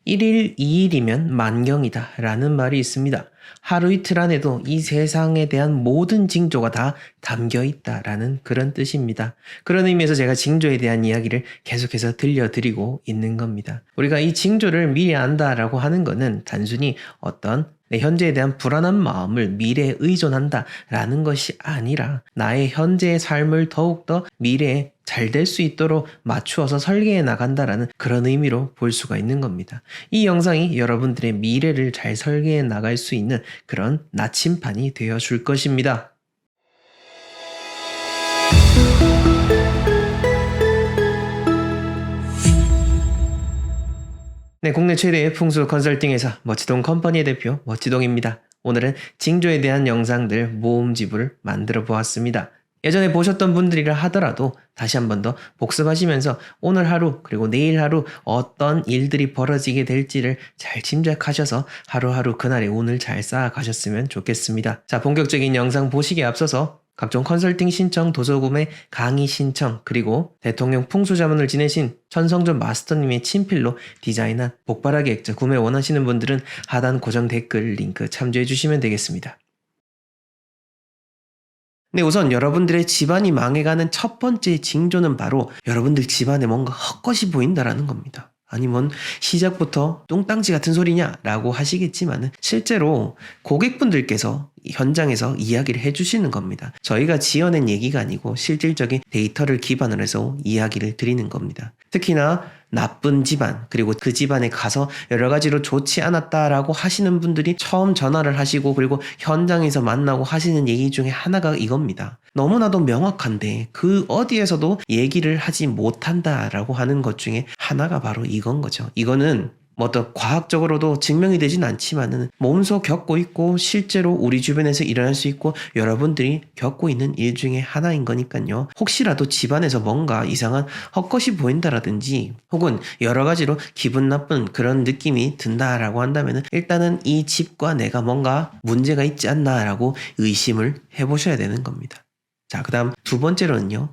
1일 2일이면 만경이다 라는 말이 있습니다. 하루 이틀 안에도 이 세상에 대한 모든 징조가 다 담겨 있다라는 그런 뜻입니다. 그런 의미에서 제가 징조에 대한 이야기를 계속해서 들려드리고 있는 겁니다. 우리가 이 징조를 미리 안다라고 하는 것은 단순히 어떤 내 현재에 대한 불안한 마음을 미래에 의존한다라는 것이 아니라 나의 현재의 삶을 더욱더 미래에 잘 될 수 있도록 맞추어서 설계해 나간다라는 그런 의미로 볼 수가 있는 겁니다. 이 영상이 여러분들의 미래를 잘 설계해 나갈 수 있는 그런 나침판이 되어 줄 것입니다. 네, 국내 최대의 풍수 컨설팅 회사 멋지동 컴퍼니의 대표 멋지동입니다. 오늘은 징조에 대한 영상들 모음집을 만들어 보았습니다. 예전에 보셨던 분들이라 하더라도 다시 한 번 더 복습하시면서 오늘 하루 그리고 내일 하루 어떤 일들이 벌어지게 될지를 잘 짐작하셔서 하루하루 그날의 운을 잘 쌓아가셨으면 좋겠습니다. 자, 본격적인 영상 보시기에 앞서서 각종 컨설팅 신청, 도서구매, 강의 신청, 그리고 대통령 풍수자문을 지내신 천성준 마스터님의 친필로 디자인한 복바라기 액자 구매 원하시는 분들은 하단 고정 댓글 링크 참조해 주시면 되겠습니다. 네, 우선 여러분들의 집안이 망해가는 첫 번째 징조는 바로 여러분들 집안에 뭔가 헛것이 보인다라는 겁니다. 아니 뭔 시작부터 똥땅지 같은 소리냐 라고 하시겠지만 실제로 고객분들께서 현장에서 이야기를 해주시는 겁니다. 저희가 지어낸 얘기가 아니고 실질적인 데이터를 기반으로 해서 이야기를 드리는 겁니다. 특히나 나쁜 집안 그리고 그 집안에 가서 여러 가지로 좋지 않았다라고 하시는 분들이 처음 전화를 하시고 그리고 현장에서 만나고 하시는 얘기 중에 하나가 이겁니다. 너무나도 명확한데 그 어디에서도 얘기를 하지 못한다라고 하는 것 중에 하나가 바로 이건 거죠. 이거는 뭐 어떤 과학적으로도 증명이 되진 않지만은 몸소 겪고 있고 실제로 우리 주변에서 일어날 수 있고 여러분들이 겪고 있는 일 중에 하나인 거니까요. 혹시라도 집안에서 뭔가 이상한 헛것이 보인다라든지 혹은 여러 가지로 기분 나쁜 그런 느낌이 든다라고 한다면은 일단은 이 집과 내가 뭔가 문제가 있지 않나라고 의심을 해보셔야 되는 겁니다. 자, 그 다음 두 번째로는요.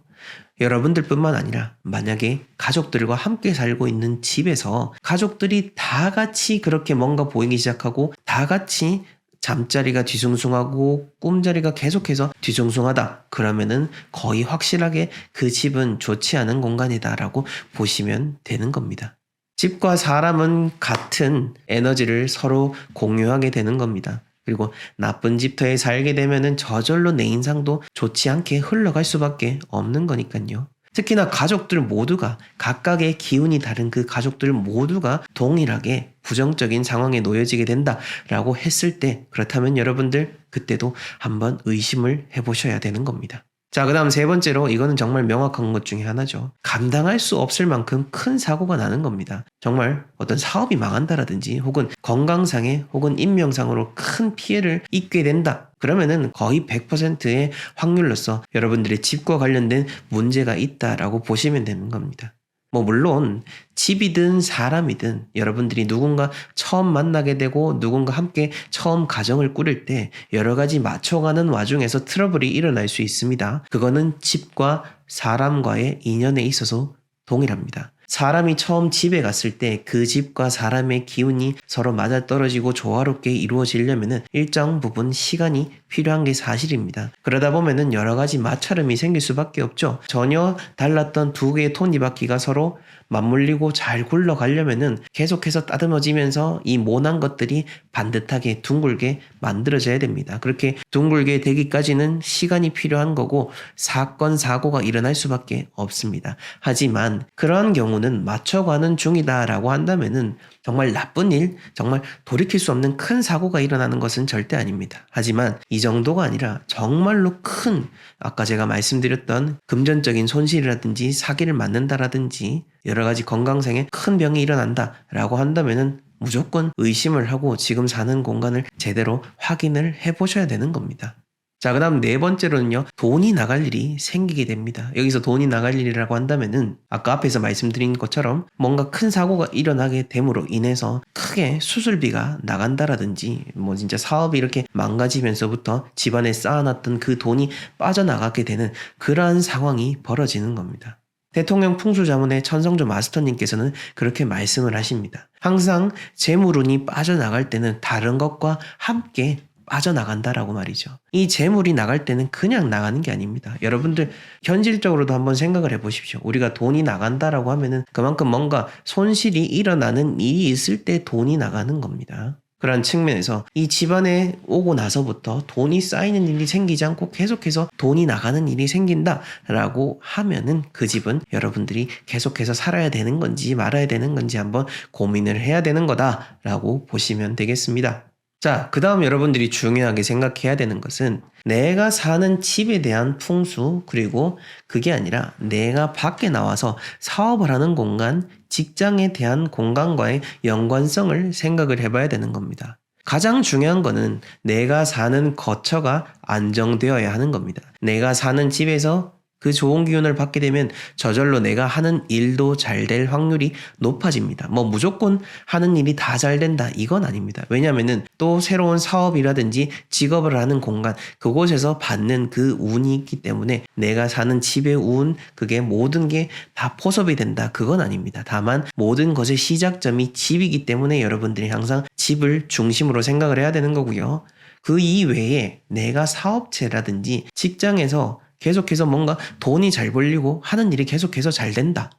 여러분들뿐만 아니라 만약에 가족들과 함께 살고 있는 집에서 가족들이 다 같이 그렇게 뭔가 보이기 시작하고 다 같이 잠자리가 뒤숭숭하고 꿈자리가 계속해서 뒤숭숭하다. 그러면은 거의 확실하게 그 집은 좋지 않은 공간이다라고 보시면 되는 겁니다. 집과 사람은 같은 에너지를 서로 공유하게 되는 겁니다. 그리고 나쁜 집터에 살게 되면은 저절로 내 인상도 좋지 않게 흘러갈 수밖에 없는 거니까요. 특히나 가족들 모두가 각각의 기운이 다른 그 가족들 모두가 동일하게 부정적인 상황에 놓여지게 된다라고 했을 때 그렇다면 여러분들 그때도 한번 의심을 해보셔야 되는 겁니다. 자, 그 다음 세 번째로 이거는 정말 명확한 것 중에 하나죠. 감당할 수 없을 만큼 큰 사고가 나는 겁니다. 정말 어떤 사업이 망한다라든지 혹은 건강상에 혹은 인명상으로 큰 피해를 입게 된다. 그러면은 거의 100%의 확률로서 여러분들의 집과 관련된 문제가 있다라고 보시면 되는 겁니다. 뭐 물론 집이든 사람이든 여러분들이 누군가 처음 만나게 되고 누군가 함께 처음 가정을 꾸릴 때 여러 가지 맞춰가는 와중에서 트러블이 일어날 수 있습니다. 그거는 집과 사람과의 인연에 있어서 동일합니다. 사람이 처음 집에 갔을 때 그 집과 사람의 기운이 서로 맞아떨어지고 조화롭게 이루어지려면 일정 부분 시간이 필요한 게 사실입니다. 그러다 보면은 여러 가지 마찰음이 생길 수밖에 없죠. 전혀 달랐던 두 개의 톱니바퀴가 서로 맞물리고 잘 굴러가려면은 계속해서 따듬어지면서 이 모난 것들이 반듯하게 둥글게 만들어져야 됩니다. 그렇게 둥글게 되기까지는 시간이 필요한 거고 사건, 사고가 일어날 수밖에 없습니다. 하지만 그러한 경우는 맞춰가는 중이다라고 한다면은 정말 나쁜 일, 정말 돌이킬 수 없는 큰 사고가 일어나는 것은 절대 아닙니다. 하지만 이 정도가 아니라 정말로 큰 아까 제가 말씀드렸던 금전적인 손실이라든지 사기를 맞는다라든지 여러 가지 건강상의 큰 병이 일어난다라고 한다면은 무조건 의심을 하고 지금 사는 공간을 제대로 확인을 해보셔야 되는 겁니다. 자, 그 다음 네 번째로는요. 돈이 나갈 일이 생기게 됩니다. 여기서 돈이 나갈 일이라고 한다면은 아까 앞에서 말씀드린 것처럼 뭔가 큰 사고가 일어나게 됨으로 인해서 크게 수술비가 나간다라든지 뭐 진짜 사업이 이렇게 망가지면서부터 집안에 쌓아놨던 그 돈이 빠져나가게 되는 그러한 상황이 벌어지는 겁니다. 대통령 풍수자문의 천성조 마스터님께서는 그렇게 말씀을 하십니다. 항상 재물운이 빠져나갈 때는 다른 것과 함께 빠져나간다라고 말이죠. 이 재물이 나갈 때는 그냥 나가는 게 아닙니다. 여러분들 현실적으로도 한번 생각을 해보십시오. 우리가 돈이 나간다라고 하면은 그만큼 뭔가 손실이 일어나는 일이 있을 때 돈이 나가는 겁니다. 그런 측면에서 이 집안에 오고 나서부터 돈이 쌓이는 일이 생기지 않고 계속해서 돈이 나가는 일이 생긴다라고 하면은 그 집은 여러분들이 계속해서 살아야 되는 건지 말아야 되는 건지 한번 고민을 해야 되는 거다라고 보시면 되겠습니다. 자, 그 다음 여러분들이 중요하게 생각해야 되는 것은 내가 사는 집에 대한 풍수, 그리고 그게 아니라 내가 밖에 나와서 사업을 하는 공간, 직장에 대한 공간과의 연관성을 생각을 해봐야 되는 겁니다. 가장 중요한 거는 내가 사는 거처가 안정되어야 하는 겁니다. 내가 사는 집에서 그 좋은 기운을 받게 되면 저절로 내가 하는 일도 잘 될 확률이 높아집니다. 뭐 무조건 하는 일이 다 잘 된다 이건 아닙니다. 왜냐면은 또 새로운 사업이라든지 직업을 하는 공간 그곳에서 받는 그 운이 있기 때문에 내가 사는 집의 운 그게 모든 게 다 포섭이 된다 그건 아닙니다. 다만 모든 것의 시작점이 집이기 때문에 여러분들이 항상 집을 중심으로 생각을 해야 되는 거고요. 그 이외에 내가 사업체라든지 직장에서 계속해서 뭔가 돈이 잘 벌리고 하는 일이 계속해서 잘 된다.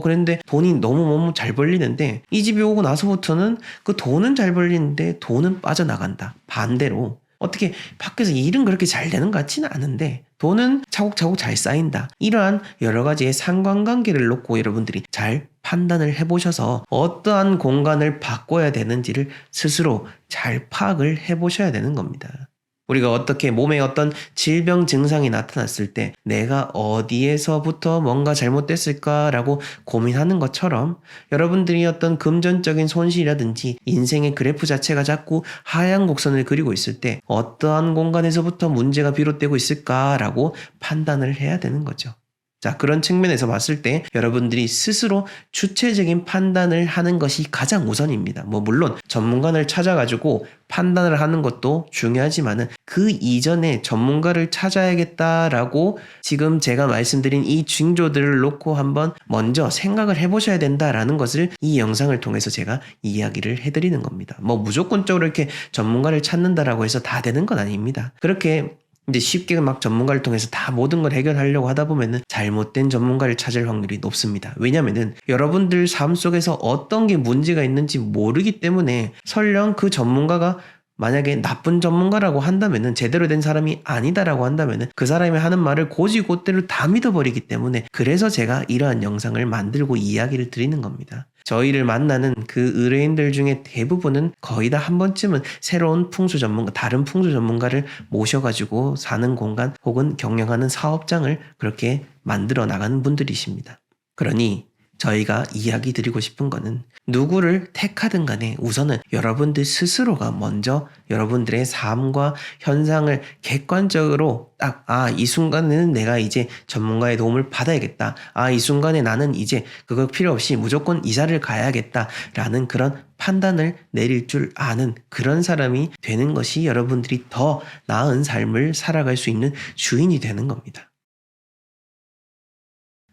그런데 돈이 너무 잘 벌리는데 이 집에 오고 나서부터는 그 돈은 잘 벌리는데 돈은 빠져나간다. 반대로 어떻게 밖에서 일은 그렇게 잘 되는 것 같지는 않은데 돈은 차곡차곡 잘 쌓인다. 이러한 여러 가지의 상관관계를 놓고 여러분들이 잘 판단을 해보셔서 어떠한 공간을 바꿔야 되는지를 스스로 잘 파악을 해보셔야 되는 겁니다. 우리가 어떻게 몸에 어떤 질병 증상이 나타났을 때 내가 어디에서부터 뭔가 잘못됐을까라고 고민하는 것처럼 여러분들이 어떤 금전적인 손실이라든지 인생의 그래프 자체가 자꾸 하향 곡선을 그리고 있을 때 어떠한 공간에서부터 문제가 비롯되고 있을까라고 판단을 해야 되는 거죠. 자, 그런 측면에서 봤을 때 여러분들이 스스로 주체적인 판단을 하는 것이 가장 우선입니다. 물론 전문가를 찾아가지고 판단을 하는 것도 중요하지만은 그 이전에 전문가를 찾아야겠다라고 지금 제가 말씀드린 이 징조들을 놓고 한번 먼저 생각을 해보셔야 된다라는 것을 이 영상을 통해서 제가 이야기를 해드리는 겁니다. 무조건적으로 이렇게 전문가를 찾는다라고 해서 다 되는 건 아닙니다. 그렇게 이제 쉽게 막 전문가를 통해서 다 모든 걸 해결하려고 하다 보면은 잘못된 전문가를 찾을 확률이 높습니다. 왜냐면은 여러분들 삶 속에서 어떤 게 문제가 있는지 모르기 때문에 설령 그 전문가가 만약에 나쁜 전문가라고 한다면은 제대로 된 사람이 아니다라고 한다면은 그 사람이 하는 말을 곧이곧대로 다 믿어버리기 때문에 그래서 제가 이러한 영상을 만들고 이야기를 드리는 겁니다. 저희를 만나는 그 의뢰인들 중에 대부분은 거의 다 한 번쯤은 새로운 풍수 전문가, 다른 풍수 전문가를 모셔가지고 사는 공간 혹은 경영하는 사업장을 그렇게 만들어 나가는 분들이십니다. 그러니 저희가 이야기 드리고 싶은 거는 누구를 택하든 간에 우선은 여러분들 스스로가 먼저 여러분들의 삶과 현상을 객관적으로 딱 이 순간에는 내가 이제 전문가의 도움을 받아야겠다. 이 순간에 나는 이제 그거 필요 없이 무조건 이사를 가야겠다라는 그런 판단을 내릴 줄 아는 그런 사람이 되는 것이 여러분들이 더 나은 삶을 살아갈 수 있는 주인이 되는 겁니다.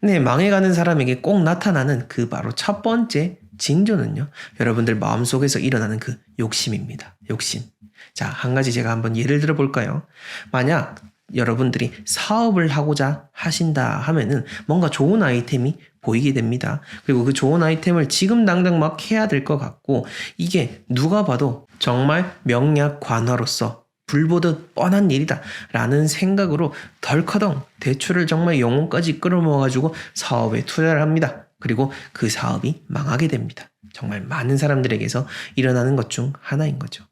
네, 망해가는 사람에게 꼭 나타나는 그 바로 첫 번째 징조는요. 여러분들 마음속에서 일어나는 그 욕심입니다. 욕심. 자, 한 가지 제가 한번 예를 들어 볼까요? 만약 여러분들이 사업을 하고자 하신다 하면은 뭔가 좋은 아이템이 보이게 됩니다. 그리고 그 좋은 아이템을 지금 당장 막 해야 될 것 같고 이게 누가 봐도 정말 명약관화로서 불보듯 뻔한 일이다 라는 생각으로 덜커덩 대출을 정말 영혼까지 끌어모아가지고 사업에 투자를 합니다. 그리고 그 사업이 망하게 됩니다. 정말 많은 사람들에게서 일어나는 것 중 하나인 거죠.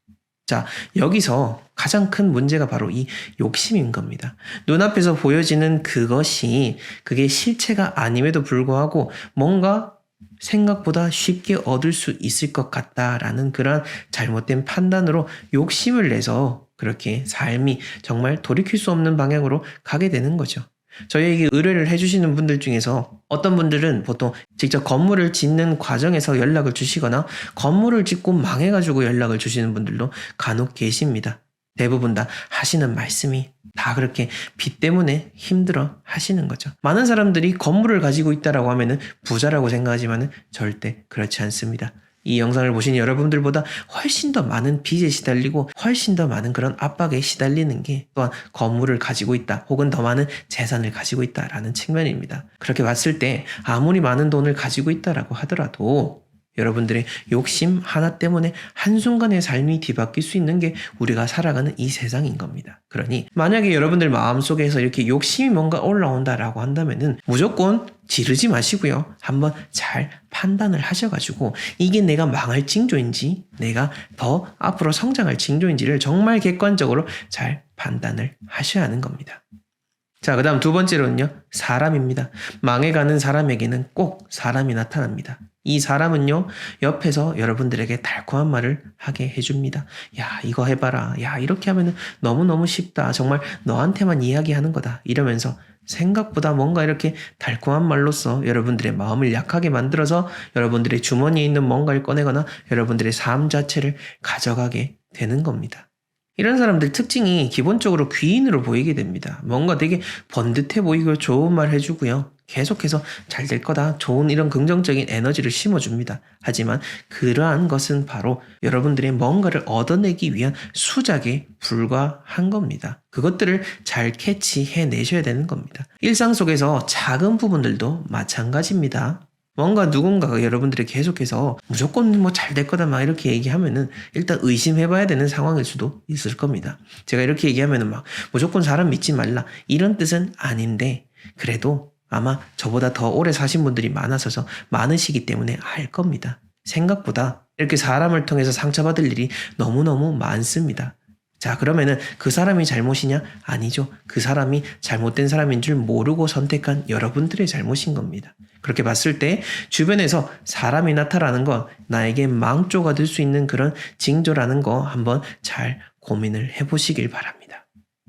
자, 여기서 가장 큰 문제가 바로 이 욕심인 겁니다. 눈앞에서 보여지는 그게 실체가 아님에도 불구하고 뭔가 생각보다 쉽게 얻을 수 있을 것 같다라는 그런 잘못된 판단으로 욕심을 내서 그렇게 삶이 정말 돌이킬 수 없는 방향으로 가게 되는 거죠. 저희에게 의뢰를 해주시는 분들 중에서 어떤 분들은 보통 직접 건물을 짓는 과정에서 연락을 주시거나 건물을 짓고 망해가지고 연락을 주시는 분들도 간혹 계십니다. 대부분 다 하시는 말씀이 다 그렇게 빚 때문에 힘들어 하시는 거죠. 많은 사람들이 건물을 가지고 있다라고 하면은 부자라고 생각하지만은 절대 그렇지 않습니다. 이 영상을 보신 여러분들보다 훨씬 더 많은 빚에 시달리고 훨씬 더 많은 그런 압박에 시달리는 게 또한 건물을 가지고 있다 혹은 더 많은 재산을 가지고 있다라는 측면입니다. 그렇게 봤을 때 아무리 많은 돈을 가지고 있다라고 하더라도 여러분들의 욕심 하나 때문에 한순간에 삶이 뒤바뀔 수 있는 게 우리가 살아가는 이 세상인 겁니다. 그러니 만약에 여러분들 마음속에서 이렇게 욕심이 뭔가 올라온다라고 한다면은 무조건 지르지 마시고요. 한번 잘 판단을 하셔가지고 이게 내가 망할 징조인지 내가 더 앞으로 성장할 징조인지를 정말 객관적으로 잘 판단을 하셔야 하는 겁니다. 자, 그 다음 두 번째로는요. 사람입니다. 망해가는 사람에게는 꼭 사람이 나타납니다. 이 사람은요. 옆에서 여러분들에게 달콤한 말을 하게 해줍니다. 야, 이거 해봐라. 야, 이렇게 하면 너무너무 쉽다. 정말 너한테만 이야기하는 거다. 이러면서 생각보다 뭔가 이렇게 달콤한 말로써 여러분들의 마음을 약하게 만들어서 여러분들의 주머니에 있는 뭔가를 꺼내거나 여러분들의 삶 자체를 가져가게 되는 겁니다. 이런 사람들 특징이 기본적으로 귀인으로 보이게 됩니다. 뭔가 되게 번듯해 보이고 좋은 말 해주고요. 계속해서 잘 될 거다. 좋은 이런 긍정적인 에너지를 심어줍니다. 하지만 그러한 것은 바로 여러분들의 뭔가를 얻어내기 위한 수작에 불과한 겁니다. 그것들을 잘 캐치해내셔야 되는 겁니다. 일상 속에서 작은 부분들도 마찬가지입니다. 뭔가 누군가가 여러분들이 계속해서 무조건 뭐 잘 될 거다 막 이렇게 얘기하면은 일단 의심해봐야 되는 상황일 수도 있을 겁니다. 제가 이렇게 얘기하면은 막 무조건 사람 믿지 말라 이런 뜻은 아닌데 그래도 아마 저보다 더 오래 사신 분들이 많으시기 때문에 알 겁니다. 생각보다 이렇게 사람을 통해서 상처받을 일이 너무너무 많습니다. 자, 그러면은 그 사람이 잘못이냐? 아니죠. 그 사람이 잘못된 사람인 줄 모르고 선택한 여러분들의 잘못인 겁니다. 그렇게 봤을 때 주변에서 사람이 나타나는 건 나에게 망조가 될 수 있는 그런 징조라는 거 한번 잘 고민을 해보시길 바랍니다.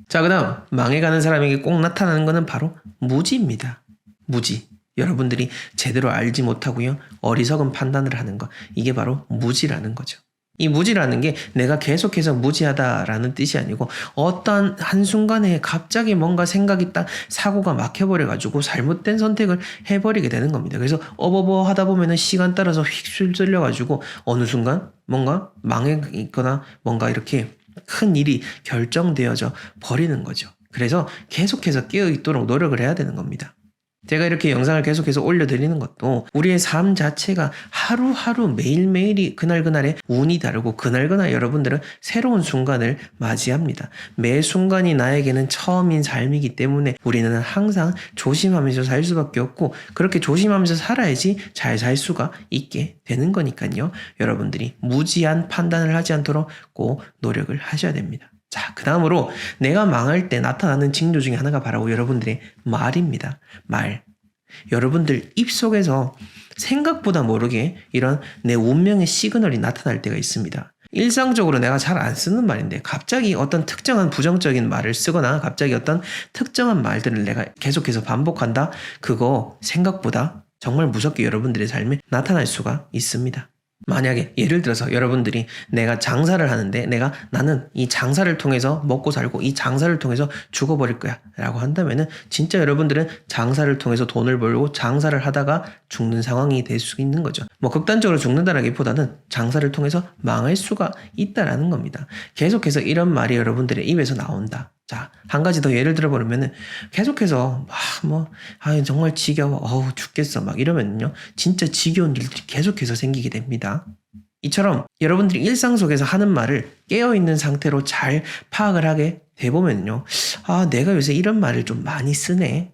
자, 그 다음 망해가는 사람에게 꼭 나타나는 거는 바로 무지입니다. 무지. 여러분들이 제대로 알지 못하고요. 어리석은 판단을 하는 것. 이게 바로 무지라는 거죠. 이 무지라는 게 내가 계속해서 무지하다라는 뜻이 아니고 어떤 한순간에 갑자기 뭔가 생각이 딱 사고가 막혀버려가지고 잘못된 선택을 해버리게 되는 겁니다. 그래서 어버버 하다 보면은 시간 따라서 휙 쏠려가지고 어느 순간 뭔가 망해 있거나 뭔가 이렇게 큰 일이 결정되어져 버리는 거죠. 그래서 계속해서 깨어있도록 노력을 해야 되는 겁니다. 제가 이렇게 영상을 계속해서 올려드리는 것도 우리의 삶 자체가 하루하루 매일매일이 그날그날의 운이 다르고 그날그날 여러분들은 새로운 순간을 맞이합니다. 매 순간이 나에게는 처음인 삶이기 때문에 우리는 항상 조심하면서 살 수밖에 없고 그렇게 조심하면서 살아야지 잘 살 수가 있게 되는 거니까요. 여러분들이 무지한 판단을 하지 않도록 꼭 노력을 하셔야 됩니다. 자, 그 다음으로 내가 망할 때 나타나는 징조 중에 하나가 바로 여러분들의 말입니다. 말. 여러분들 입속에서 생각보다 모르게 이런 내 운명의 시그널이 나타날 때가 있습니다. 일상적으로 내가 잘 안 쓰는 말인데 갑자기 어떤 특정한 부정적인 말을 쓰거나 갑자기 어떤 특정한 말들을 내가 계속해서 반복한다? 그거 생각보다 정말 무섭게 여러분들의 삶에 나타날 수가 있습니다. 만약에 예를 들어서 여러분들이 내가 장사를 하는데 나는 이 장사를 통해서 먹고 살고 이 장사를 통해서 죽어버릴 거야 라고 한다면은 진짜 여러분들은 장사를 통해서 돈을 벌고 장사를 하다가 죽는 상황이 될 수 있는 거죠. 뭐 극단적으로 죽는다라기보다는 장사를 통해서 망할 수가 있다라는 겁니다. 계속해서 이런 말이 여러분들의 입에서 나온다. 자, 한 가지 더 예를 들어보면은 계속해서 정말 지겨워. 죽겠어. 막 이러면요. 진짜 지겨운 일들이 계속해서 생기게 됩니다. 이처럼 여러분들이 일상 속에서 하는 말을 깨어있는 상태로 잘 파악을 하게 돼보면요. 내가 요새 이런 말을 좀 많이 쓰네.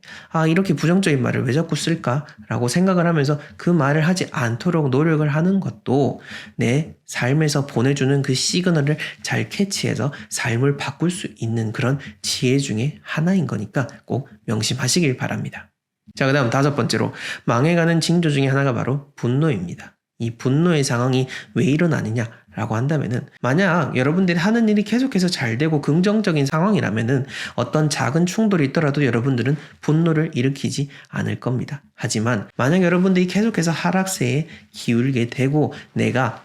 이렇게 부정적인 말을 왜 자꾸 쓸까라고 생각을 하면서 그 말을 하지 않도록 노력을 하는 것도 내 삶에서 보내주는 그 시그널을 잘 캐치해서 삶을 바꿀 수 있는 그런 지혜 중에 하나인 거니까 꼭 명심하시길 바랍니다. 자, 그 다음 다섯 번째로 망해가는 징조 중에 하나가 바로 분노입니다. 이 분노의 상황이 왜 일어나느냐 라고 한다면은, 만약 여러분들이 하는 일이 계속해서 잘 되고 긍정적인 상황이라면은 어떤 작은 충돌이 있더라도 여러분들은 분노를 일으키지 않을 겁니다. 하지만 만약 여러분들이 계속해서 하락세에 기울게 되고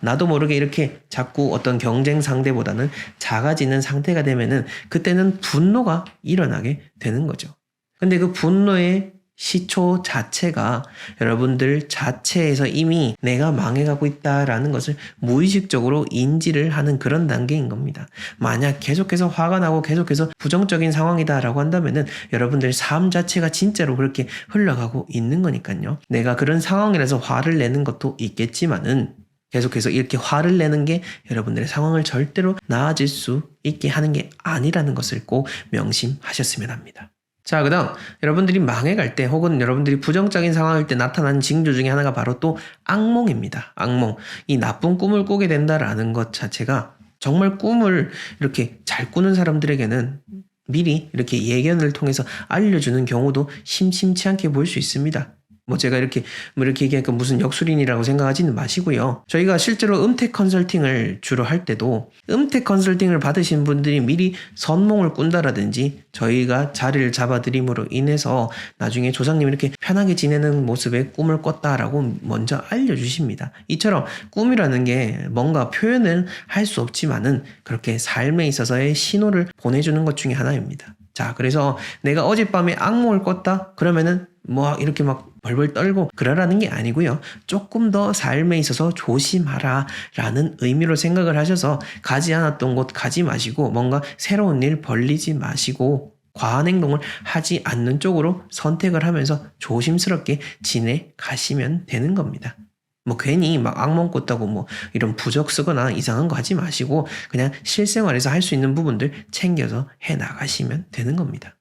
나도 모르게 이렇게 자꾸 어떤 경쟁 상대보다는 작아지는 상태가 되면은 그때는 분노가 일어나게 되는 거죠. 근데 그 분노의 시초 자체가 여러분들 자체에서 이미 내가 망해가고 있다라는 것을 무의식적으로 인지를 하는 그런 단계인 겁니다. 만약 계속해서 화가 나고 계속해서 부정적인 상황이다라고 한다면은 여러분들 삶 자체가 진짜로 그렇게 흘러가고 있는 거니까요. 내가 그런 상황이라서 화를 내는 것도 있겠지만은 계속해서 이렇게 화를 내는 게 여러분들의 상황을 절대로 나아질 수 있게 하는 게 아니라는 것을 꼭 명심하셨으면 합니다. 자, 그 다음 여러분들이 망해갈 때 혹은 여러분들이 부정적인 상황일 때 나타나는 징조 중에 하나가 바로 또 악몽입니다. 악몽. 이 나쁜 꿈을 꾸게 된다라는 것 자체가 정말 꿈을 이렇게 잘 꾸는 사람들에게는 미리 이렇게 예견을 통해서 알려주는 경우도 심심치 않게 볼 수 있습니다. 제가 이렇게 얘기하니까 무슨 역술인이라고 생각하지는 마시고요. 저희가 실제로 음택 컨설팅을 주로 할 때도 음택 컨설팅을 받으신 분들이 미리 선몽을 꾼다라든지 저희가 자리를 잡아드림으로 인해서 나중에 조상님이 이렇게 편하게 지내는 모습에 꿈을 꿨다라고 먼저 알려주십니다. 이처럼 꿈이라는 게 뭔가 표현을 할 수 없지만은 그렇게 삶에 있어서의 신호를 보내주는 것 중에 하나입니다. 자, 그래서 내가 어젯밤에 악몽을 꿨다? 그러면은 이렇게 벌벌 떨고 그러라는 게 아니고요. 조금 더 삶에 있어서 조심하라 라는 의미로 생각을 하셔서 가지 않았던 곳 가지 마시고 뭔가 새로운 일 벌리지 마시고 과한 행동을 하지 않는 쪽으로 선택을 하면서 조심스럽게 지내가시면 되는 겁니다. 괜히 악몽 꿨다고 이런 부적 쓰거나 이상한 거 하지 마시고 그냥 실생활에서 할 수 있는 부분들 챙겨서 해 나가시면 되는 겁니다.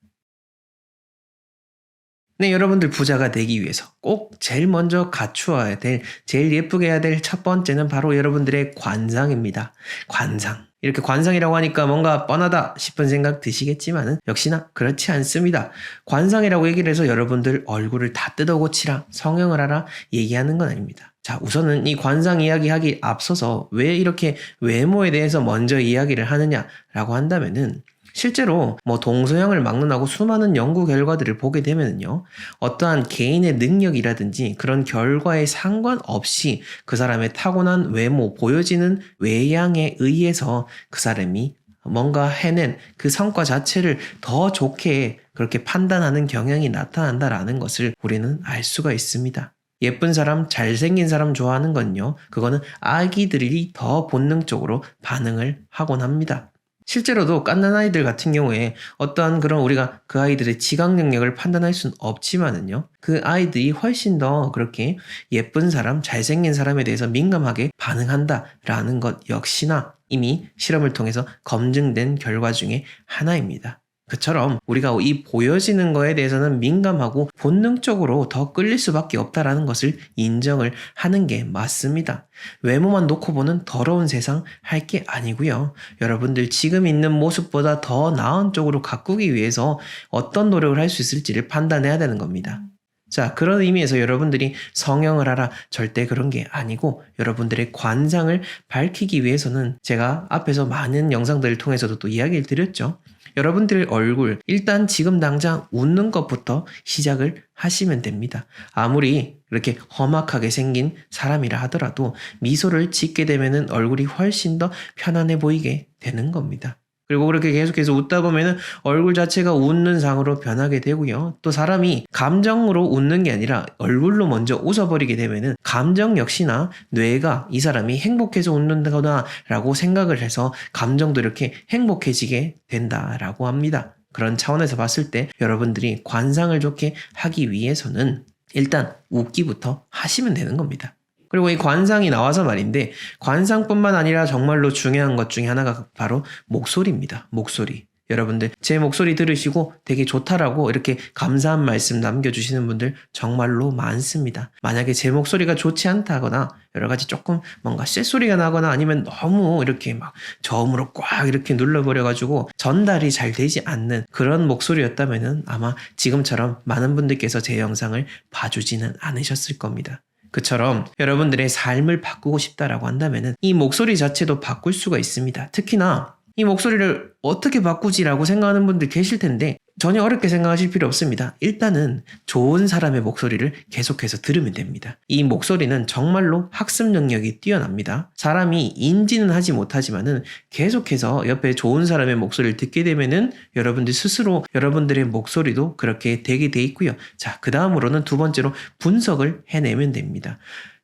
네, 여러분들 부자가 되기 위해서 꼭 제일 먼저 갖추어야 될, 제일 예쁘게 해야 될 첫 번째는 바로 여러분들의 관상입니다. 관상. 이렇게 관상이라고 하니까 뭔가 뻔하다 싶은 생각 드시겠지만은 역시나 그렇지 않습니다. 관상이라고 얘기를 해서 여러분들 얼굴을 다 뜯어고치라, 성형을 하라 얘기하는 건 아닙니다. 자, 우선은 이 관상 이야기하기 앞서서 왜 이렇게 외모에 대해서 먼저 이야기를 하느냐라고 한다면은 실제로 동서양을 막론하고 수많은 연구 결과들을 보게 되면요. 어떠한 개인의 능력이라든지 그런 결과에 상관없이 그 사람의 타고난 외모, 보여지는 외양에 의해서 그 사람이 뭔가 해낸 그 성과 자체를 더 좋게 그렇게 판단하는 경향이 나타난다라는 것을 우리는 알 수가 있습니다. 예쁜 사람, 잘생긴 사람 좋아하는 건요. 그거는 아기들이 더 본능적으로 반응을 하곤 합니다. 실제로도 갓난아이들 같은 경우에 어떠한 그런 우리가 그 아이들의 지각 능력을 판단할 수는 없지만은요. 그 아이들이 훨씬 더 그렇게 예쁜 사람, 잘생긴 사람에 대해서 민감하게 반응한다라는 것 역시나 이미 실험을 통해서 검증된 결과 중에 하나입니다. 그처럼 우리가 이 보여지는 거에 대해서는 민감하고 본능적으로 더 끌릴 수밖에 없다라는 것을 인정을 하는 게 맞습니다. 외모만 놓고 보는 더러운 세상 할 게 아니고요. 여러분들 지금 있는 모습보다 더 나은 쪽으로 가꾸기 위해서 어떤 노력을 할 수 있을지를 판단해야 되는 겁니다. 자, 그런 의미에서 여러분들이 성형을 하라 절대 그런 게 아니고 여러분들의 관상을 밝히기 위해서는 제가 앞에서 많은 영상들을 통해서도 또 이야기를 드렸죠. 여러분들 얼굴 일단 지금 당장 웃는 것부터 시작을 하시면 됩니다. 아무리 이렇게 험악하게 생긴 사람이라 하더라도 미소를 짓게 되면은 얼굴이 훨씬 더 편안해 보이게 되는 겁니다. 그리고 그렇게 계속해서 웃다 보면은 얼굴 자체가 웃는 상으로 변하게 되고요. 또 사람이 감정으로 웃는 게 아니라 얼굴로 먼저 웃어버리게 되면은 감정 역시나 뇌가 이 사람이 행복해서 웃는다거나 라고 생각을 해서 감정도 이렇게 행복해지게 된다라고 합니다. 그런 차원에서 봤을 때 여러분들이 관상을 좋게 하기 위해서는 일단 웃기부터 하시면 되는 겁니다. 그리고 이 관상이 나와서 말인데 관상뿐만 아니라 정말로 중요한 것 중에 하나가 바로 목소리입니다. 목소리. 여러분들 제 목소리 들으시고 되게 좋다라고 이렇게 감사한 말씀 남겨주시는 분들 정말로 많습니다. 만약에 제 목소리가 좋지 않다거나 여러 가지 조금 뭔가 쇳소리가 나거나 아니면 너무 이렇게 저음으로 꽉 이렇게 눌러버려가지고 전달이 잘 되지 않는 그런 목소리였다면은 아마 지금처럼 많은 분들께서 제 영상을 봐주지는 않으셨을 겁니다. 그처럼 여러분들의 삶을 바꾸고 싶다라고 한다면은 이 목소리 자체도 바꿀 수가 있습니다. 특히나 이 목소리를 어떻게 바꾸지라고 생각하는 분들 계실 텐데 전혀 어렵게 생각하실 필요 없습니다. 일단은 좋은 사람의 목소리를 계속해서 들으면 됩니다. 이 목소리는 정말로 학습 능력이 뛰어납니다. 사람이 인지는 하지 못하지만은 계속해서 옆에 좋은 사람의 목소리를 듣게 되면은 여러분들 스스로 여러분들의 목소리도 그렇게 되게 돼 있고요. 자, 그 다음으로는 두 번째로 분석을 해내면 됩니다.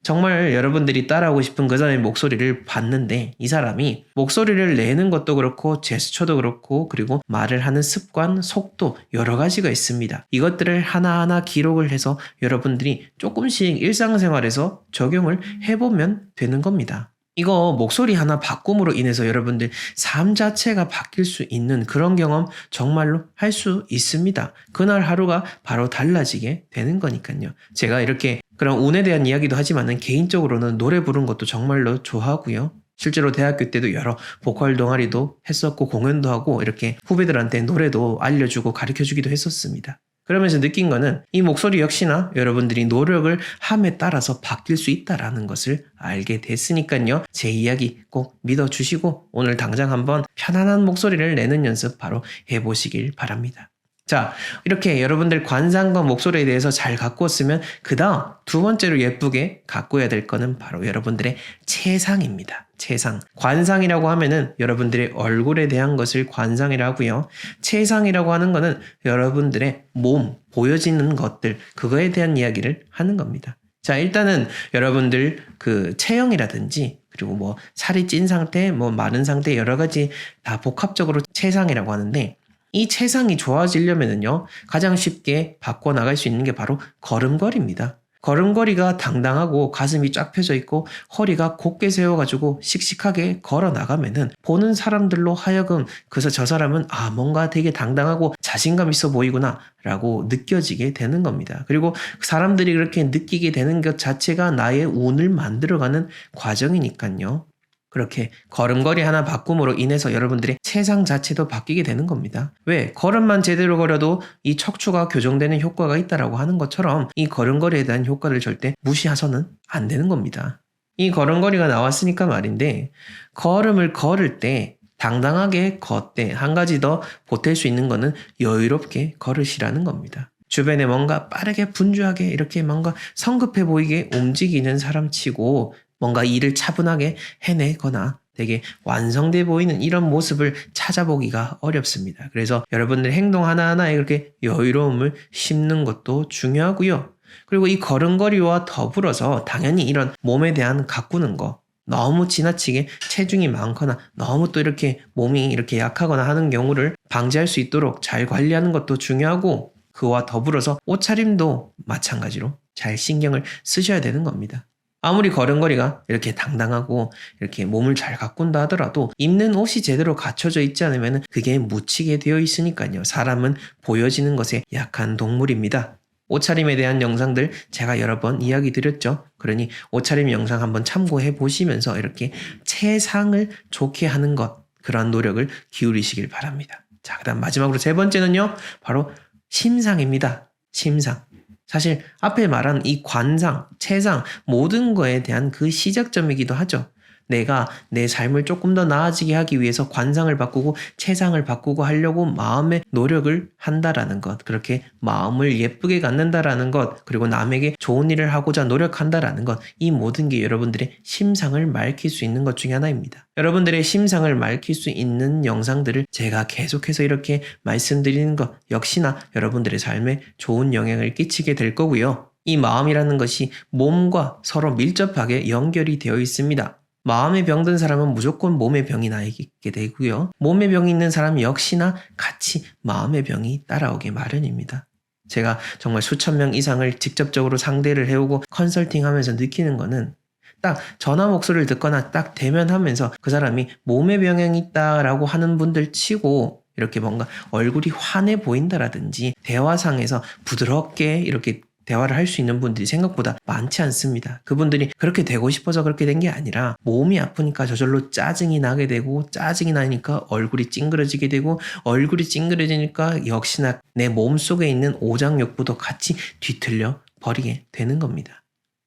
정말 여러분들이 따라하고 싶은 그 사람의 목소리를 봤는데 이 사람이 목소리를 내는 것도 그렇고 제스처도 그렇고 그리고 말을 하는 습관, 속도 여러 가지가 있습니다. 이것들을 하나하나 기록을 해서 여러분들이 조금씩 일상생활에서 적용을 해보면 되는 겁니다. 이거 목소리 하나 바꿈으로 인해서 여러분들 삶 자체가 바뀔 수 있는 그런 경험 정말로 할 수 있습니다. 그날 하루가 바로 달라지게 되는 거니까요. 제가 이렇게 그런 운에 대한 이야기도 하지만은 개인적으로는 노래 부르는 것도 정말로 좋아하고요. 실제로 대학교 때도 여러 보컬 동아리도 했었고 공연도 하고 이렇게 후배들한테 노래도 알려주고 가르쳐주기도 했었습니다. 그러면서 느낀 거는 이 목소리 역시나 여러분들이 노력을 함에 따라서 바뀔 수 있다라는 것을 알게 됐으니까요. 제 이야기 꼭 믿어주시고 오늘 당장 한번 편안한 목소리를 내는 연습 바로 해보시길 바랍니다. 자, 이렇게 여러분들 관상과 목소리에 대해서 잘 가꾸었으면 그 다음 두 번째로 예쁘게 가꾸어야 될 거는 바로 여러분들의 체상입니다. 체상. 관상이라고 하면은 여러분들의 얼굴에 대한 것을 관상이라고 하고요. 체상이라고 하는 거는 여러분들의 몸, 보여지는 것들, 그거에 대한 이야기를 하는 겁니다. 자, 일단은 여러분들 그 체형이라든지 그리고 뭐 살이 찐 상태, 뭐 마른 상태 여러 가지 다 복합적으로 체상이라고 하는데 이 체상이 좋아지려면은요, 가장 쉽게 바꿔나갈 수 있는 게 바로 걸음걸이입니다. 걸음걸이가 당당하고 가슴이 쫙 펴져 있고 허리가 곧게 세워가지고 씩씩하게 걸어 나가면은 보는 사람들로 하여금 그래서 저 사람은 뭔가 되게 당당하고 자신감 있어 보이구나 라고 느껴지게 되는 겁니다. 그리고 사람들이 그렇게 느끼게 되는 것 자체가 나의 운을 만들어가는 과정이니까요. 그렇게 걸음걸이 하나 바꿈으로 인해서 여러분들의 체상 자체도 바뀌게 되는 겁니다. 왜? 걸음만 제대로 걸어도 이 척추가 교정되는 효과가 있다라고 하는 것처럼 이 걸음걸이에 대한 효과를 절대 무시해서는 안 되는 겁니다. 이 걸음걸이가 나왔으니까 말인데 걸음을 걸을 때 당당하게 걷되 한 가지 더 보탤 수 있는 거는 여유롭게 걸으시라는 겁니다. 주변에 뭔가 빠르게 분주하게 이렇게 뭔가 성급해 보이게 움직이는 사람 치고 뭔가 일을 차분하게 해내거나 되게 완성돼 보이는 이런 모습을 찾아보기가 어렵습니다. 그래서 여러분들 행동 하나하나에 그렇게 여유로움을 심는 것도 중요하고요. 그리고 이 걸음걸이와 더불어서 당연히 이런 몸에 대한 가꾸는 거 너무 지나치게 체중이 많거나 너무 또 이렇게 몸이 이렇게 약하거나 하는 경우를 방지할 수 있도록 잘 관리하는 것도 중요하고 그와 더불어서 옷차림도 마찬가지로 잘 신경을 쓰셔야 되는 겁니다. 아무리 걸음걸이가 이렇게 당당하고 이렇게 몸을 잘 가꾼다 하더라도 입는 옷이 제대로 갖춰져 있지 않으면 그게 묻히게 되어 있으니까요. 사람은 보여지는 것에 약한 동물입니다. 옷차림에 대한 영상들 제가 여러 번 이야기 드렸죠. 그러니 옷차림 영상 한번 참고해 보시면서 이렇게 체상을 좋게 하는 것 그러한 노력을 기울이시길 바랍니다. 자, 그 다음 마지막으로 세 번째는요. 바로 심상입니다. 심상. 사실 앞에 말한 이 관상, 체상 모든 거에 대한 그 시작점이기도 하죠. 내가 내 삶을 조금 더 나아지게 하기 위해서 관상을 바꾸고 체상을 바꾸고 하려고 마음의 노력을 한다라는 것, 그렇게 마음을 예쁘게 갖는다라는 것, 그리고 남에게 좋은 일을 하고자 노력한다라는 것, 이 모든 게 여러분들의 심상을 맑힐 수 있는 것 중에 하나입니다. 여러분들의 심상을 맑힐 수 있는 영상들을 제가 계속해서 이렇게 말씀드리는 것 역시나 여러분들의 삶에 좋은 영향을 끼치게 될 거고요. 이 마음이라는 것이 몸과 서로 밀접하게 연결이 되어 있습니다. 마음에 병든 사람은 무조건 몸에 병이 나 있게 되고요. 몸에 병이 있는 사람 역시나 같이 마음의 병이 따라오게 마련입니다. 제가 정말 수천 명 이상을 직접적으로 상대를 해오고 컨설팅하면서 느끼는 거는 딱 전화 목소리를 듣거나 딱 대면하면서 그 사람이 몸에 병이 있다라고 하는 분들 치고 이렇게 뭔가 얼굴이 환해 보인다라든지 대화상에서 부드럽게 이렇게 대화를 할 수 있는 분들이 생각보다 많지 않습니다. 그분들이 그렇게 되고 싶어서 그렇게 된 게 아니라 몸이 아프니까 저절로 짜증이 나게 되고 짜증이 나니까 얼굴이 찡그러지게 되고 얼굴이 찡그러지니까 역시나 내 몸속에 있는 오장육부도 같이 뒤틀려 버리게 되는 겁니다.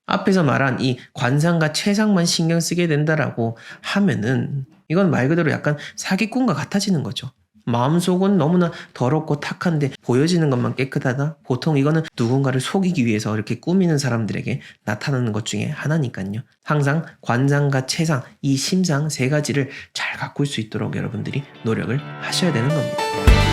앞에서 말한 이 관상과 채상만 신경 쓰게 된다라고 하면은 이건 말 그대로 약간 사기꾼과 같아지는 거죠. 마음속은 너무나 더럽고 탁한데 보여지는 것만 깨끗하다? 보통 이거는 누군가를 속이기 위해서 이렇게 꾸미는 사람들에게 나타나는 것 중에 하나니까요. 항상 관상과 채상, 이 심상 세 가지를 잘 가꿀 수 있도록 여러분들이 노력을 하셔야 되는 겁니다.